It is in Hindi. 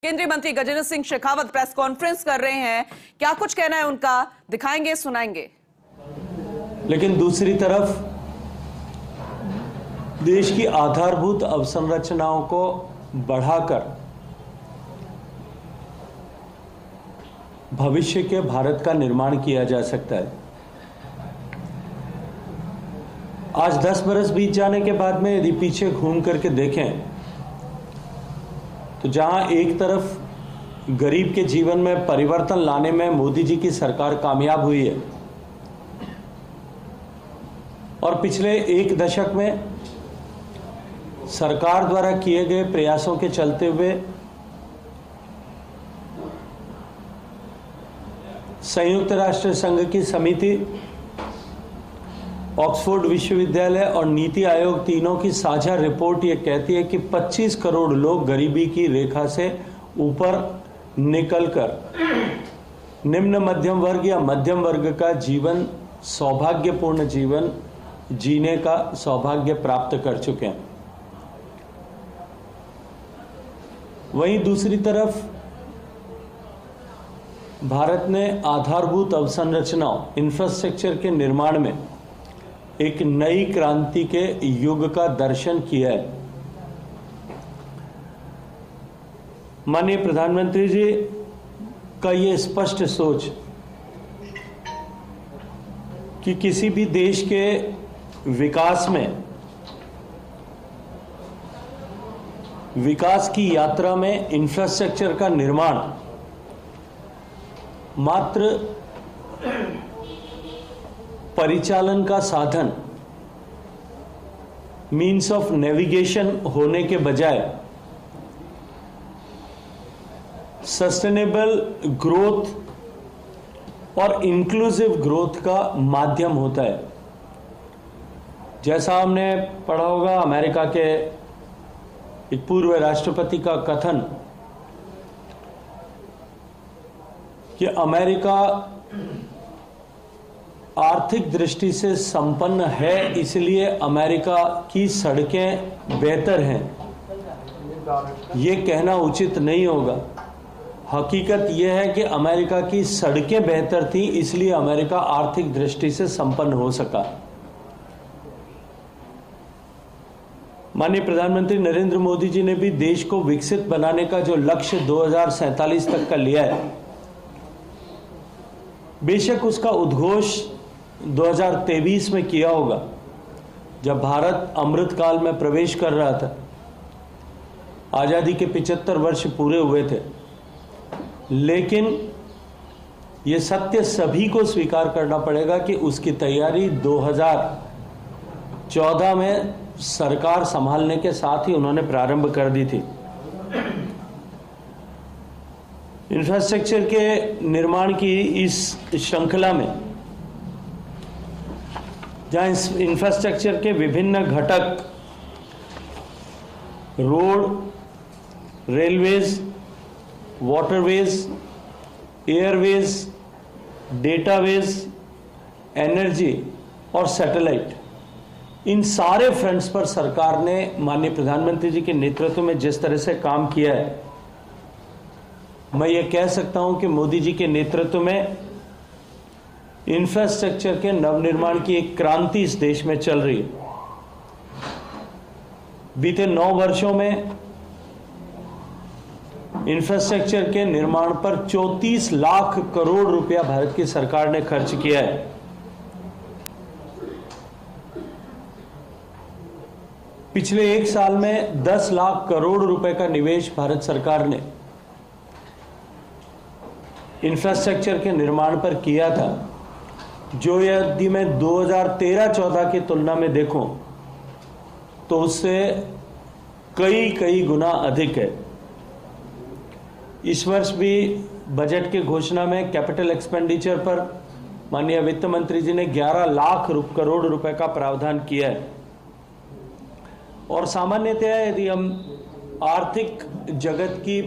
केंद्रीय मंत्री गजेंद्र सिंह शेखावत प्रेस कॉन्फ्रेंस कर रहे हैं। क्या कुछ कहना है उनका, दिखाएंगे, सुनाएंगे। लेकिन दूसरी तरफ देश की आधारभूत अवसंरचनाओं को बढ़ाकर भविष्य के भारत का निर्माण किया जा सकता है। आज 10 बरस बीत जाने के बाद में यदि पीछे घूम करके देखें तो जहां एक तरफ गरीब के जीवन में परिवर्तन लाने में मोदी जी की सरकार कामयाब हुई है और पिछले एक दशक में सरकार द्वारा किए गए प्रयासों के चलते हुए संयुक्त राष्ट्र संघ की समिति, ऑक्सफोर्ड विश्वविद्यालय और नीति आयोग तीनों की साझा रिपोर्ट ये कहती है कि 25 करोड़ लोग गरीबी की रेखा से ऊपर निकलकर निम्न मध्यम वर्ग या मध्यम वर्ग का जीवन, सौभाग्यपूर्ण जीवन जीने का सौभाग्य प्राप्त कर चुके हैं। वहीं दूसरी तरफ भारत ने आधारभूत अवसंरचनाओं, इंफ्रास्ट्रक्चर के निर्माण में एक नई क्रांति के युग का दर्शन किया है। माननीय प्रधानमंत्री जी का ये स्पष्ट सोच कि किसी भी देश के विकास में, विकास की यात्रा में इंफ्रास्ट्रक्चर का निर्माण मात्र परिचालन का साधन, मीन्स ऑफ नेविगेशन होने के बजाय सस्टेनेबल ग्रोथ और इंक्लूसिव ग्रोथ का माध्यम होता है। जैसा हमने पढ़ा होगा अमेरिका के एक पूर्व राष्ट्रपति का कथन कि अमेरिका आर्थिक दृष्टि से संपन्न है, इसलिए अमेरिका की सड़कें बेहतर हैं। ये कहना उचित नहीं होगा। हकीकत यह है कि अमेरिका की सड़कें बेहतर थी, इसलिए अमेरिका आर्थिक दृष्टि से संपन्न हो सका। माननीय प्रधानमंत्री नरेंद्र मोदी जी ने भी देश को विकसित बनाने का जो लक्ष्य 2047 तक का लिया है, बेशक उसका उद्घोष 2023 में किया होगा, जब भारत अमृतकाल में प्रवेश कर रहा था। आजादी के 75 वर्ष पूरे हुए थे, लेकिन यह सत्य सभी को स्वीकार करना पड़ेगा कि उसकी तैयारी 2014 में सरकार संभालने के साथ ही उन्होंने प्रारंभ कर दी थी। इंफ्रास्ट्रक्चर के निर्माण की इस श्रृंखला में, जहां इंफ्रास्ट्रक्चर के विभिन्न घटक road, railways, waterways, airways, dataways, energy और सैटेलाइट, इन सारे फ्रंट्स पर सरकार ने माननीय प्रधानमंत्री जी के नेतृत्व में जिस तरह से काम किया है, मैं ये कह सकता हूं कि मोदी जी के नेतृत्व में इंफ्रास्ट्रक्चर के नवनिर्माण की एक क्रांति इस देश में चल रही है। बीते 9 वर्षों में इंफ्रास्ट्रक्चर के निर्माण पर 34 लाख करोड़ रुपया भारत की सरकार ने खर्च किया है। पिछले एक साल में 10 लाख करोड़ रुपए का निवेश भारत सरकार ने इंफ्रास्ट्रक्चर के निर्माण पर किया था, जो यदि मैं 2013-14 की तुलना में देखूं तो उससे कई गुना अधिक है। इस वर्ष भी बजट की घोषणा में कैपिटल एक्सपेंडिचर पर माननीय वित्त मंत्री जी ने 11 लाख करोड़ रुपए का प्रावधान किया है। और सामान्यतः यदि हम आर्थिक जगत की